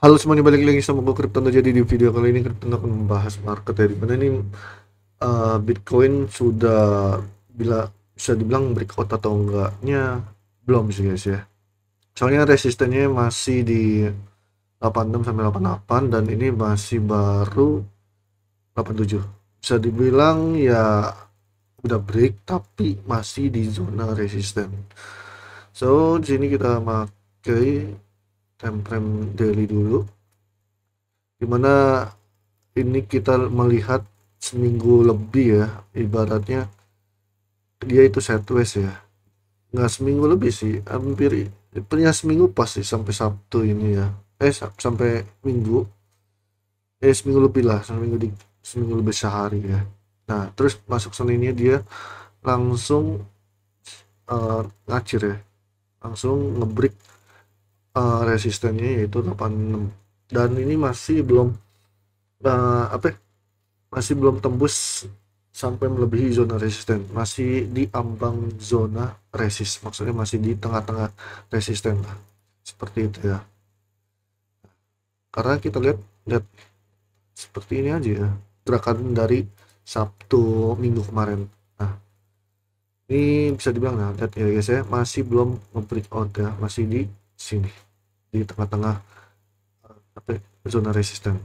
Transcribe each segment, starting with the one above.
Halo semuanya, balik lagi sama gue Kryptono. Jadi di video kali ini Kryptono akan membahas market ya, dimana ini Bitcoin sudah bisa dibilang breakout atau enggaknya belum sih guys ya. Soalnya resistennya masih di 86 sampai 88 dan ini masih baru 87. Bisa dibilang ya udah break tapi masih di zona resisten. So di sini kita pakai time frame daily dulu, dimana ini kita melihat seminggu lebih ya, ibaratnya dia itu sideways ya, nggak seminggu lebih sih, hampir punya seminggu pas sih, sampai Sabtu ini ya, sampai Minggu, seminggu lebih lah, seminggu lebih sehari ya. Nah terus masuk Seninnya dia langsung ngacir ya, langsung ngebreak resistennya yaitu 86, dan ini masih belum apa ya, masih belum tembus sampai melebihi zona resisten, masih di ambang zona resist, maksudnya masih di tengah-tengah resisten lah, seperti itu ya. Karena kita lihat lihat seperti ini aja ya, gerakan dari Sabtu Minggu kemarin. Nah ini bisa dibilang, nah lihat ya guys ya, masih belum breakout ya, masih di sini di tengah-tengah apa ya, zona resisten.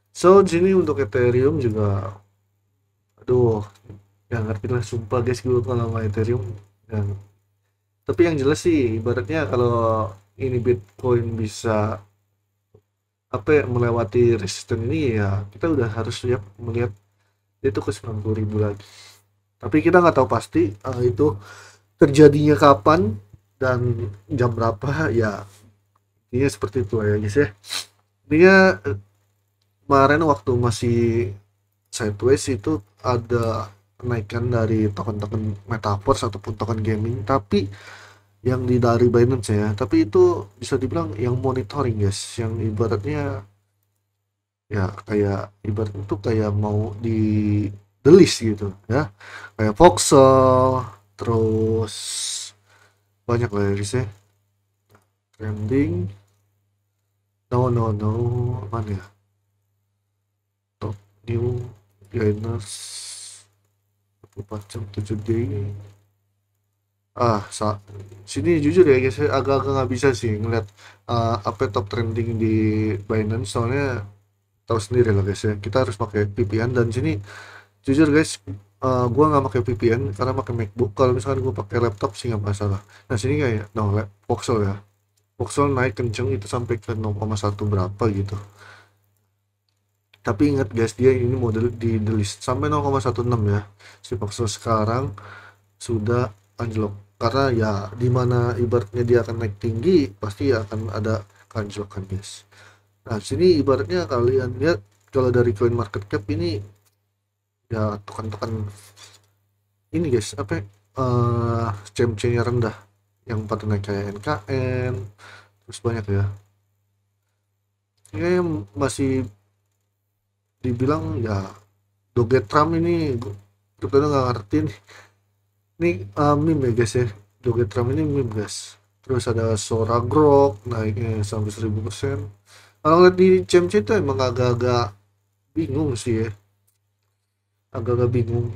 So di sini untuk Ethereum juga, aduh, nggak ngerti lah sumpah guys gue kalau main Ethereum. Dan tapi yang jelas sih, ibaratnya kalau ini Bitcoin bisa apa ya, melewati resisten ini ya, kita udah harus siap melihat itu ke 90.000 lagi. Tapi kita nggak tahu pasti itu terjadinya kapan dan jam berapa ya. Ini seperti itu ya guys ya. Dia kemarin waktu masih sideways itu ada kenaikan dari token-token metaverse ataupun token gaming, tapi yang dari Binance ya, tapi itu bisa dibilang yang monitoring guys, yang ibaratnya ya kayak ibaratnya tuh kayak mau di delist gitu ya, kayak Voxel, terus banyak lah ya guys ya. Trending, no mana ya, top new gainers 24 jam 7 day. Sini jujur ya guys, saya agak-agak nggak bisa sih ngeliat apa top trending di Binance, soalnya tahu sendiri lah guys ya, kita harus pakai VPN. Dan sini jujur guys, gua nggak pakai VPN karena pakai MacBook. Kalau misalkan gua pakai laptop sih nggak masalah. Nah sini kayak no Voxel ya, Voxel naik kenceng itu sampai ke 0,1 berapa gitu. Tapi ingat guys, dia ini model di delist sampai 0,16 ya. Si Voxel sekarang sudah anjlok, karena ya dimana ibaratnya dia akan naik tinggi pasti akan ada kanjlokan guys. Nah sini ibaratnya kalian lihat, kalau dari coin market cap ini ya tekan-tekan ini guys, apa ya, CMC-nya rendah, yang pada naik kayak NKN, terus banyak ya. Ini masih dibilang ya Doge Trump ini, kita udah nggak ngerti nih. Ini meme ya guys ya, Doge Trump ini meme guys. Terus ada Sora Grok naiknya sampai 1000%. Kalau lihat di CMC itu emang agak-agak bingung sih ya, agak-agak bingung,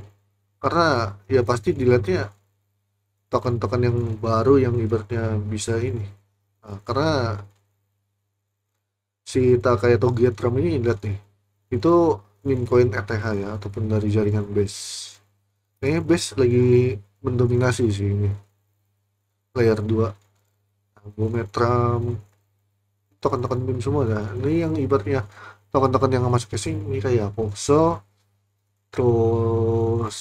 karena ya pasti dilihatnya token-token yang baru yang ibaratnya bisa ini. Nah, karena si Takaya Togetram ini lihat nih, itu meme coin ETH ya, ataupun dari jaringan base. Kayaknya base lagi mendominasi sih ini, layer 2. Nah, Bometram, token-token meme semua dah. Ini yang ibaratnya token-token yang masuk ke sini kayak Popso, terus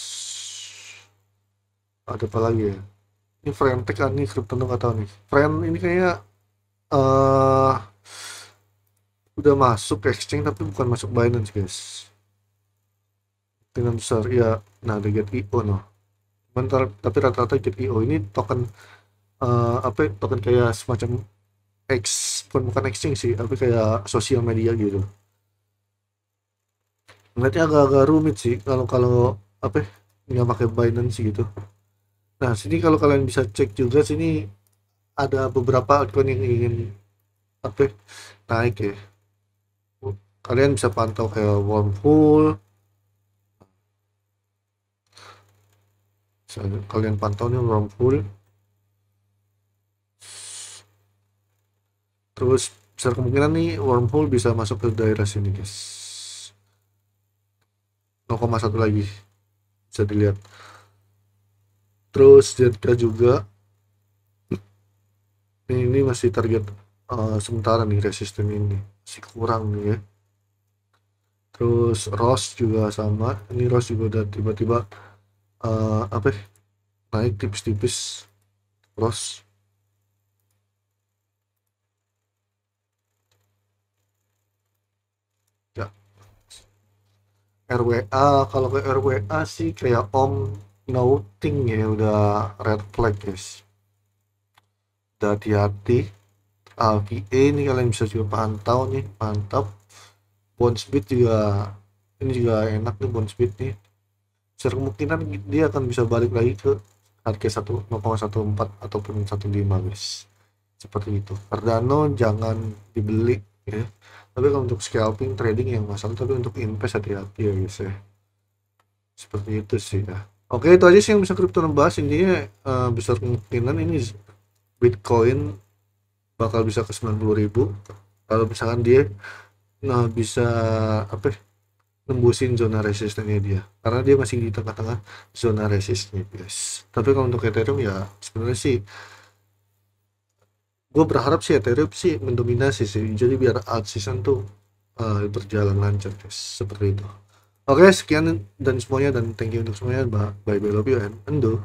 ada apa lagi ya? Ini Friendtech kan nih, Crypto nggak tahu nih. Friend ini kayak eh udah masuk ke exchange tapi bukan masuk Binance guys. Dengan besar ya. Nah ada Get.io no. Tapi rata-rata Get.io ini token apa ya, token kayak semacam X, bukan exchange sih, tapi kayak sosial media gitu. Ngeliatnya agak-agak rumit sih kalau kalau apa ya, nggak pakai Binance gitu. Nah sini kalau kalian bisa cek juga, sini ada beberapa akun yang ingin apa ya, naik ya. Kalian bisa pantau kayak wormhole, kalian pantau nih wormhole, terus besar kemungkinan nih wormhole bisa masuk ke daerah sini guys. 0,1 lagi bisa dilihat. Terus ZK juga ini masih target sementara nih, resisten ini masih kurang nih ya. Terus Ross juga sama, ini Ross juga udah tiba-tiba apa ya, naik tipis-tipis Ross. Ya, RWA, kalau ke RWA sih kayak Om Nothing ya, udah red flag guys, udah hati-hati. VA ini kalian bisa juga pantau nih, mantap. Bounce beat juga, ini juga enak nih bounce beat nih, besar kemungkinan dia akan bisa balik lagi ke harga 0,14 ataupun 1,5 guys, seperti itu. Cardano jangan dibeli ya, tapi kalau untuk scalping trading yang masalah, tapi untuk invest hati-hati ya guys ya, seperti itu sih ya. Oke, itu aja sih yang bisa kripto bahas. Intinya besar kemungkinan ini Bitcoin bakal bisa ke 90.000 kalau misalkan dia bisa apa ya, nembusin zona resistennya dia, karena dia masih di tengah-tengah zona resistnya guys. Tapi kalau untuk Ethereum ya sebenarnya sih gue berharap sih Ethereum sih mendominasi sih, jadi biar alt season tuh berjalan lancar guys, seperti itu. Oke, sekian dan semuanya, dan thank you untuk semuanya. Bye bye, love you and endo.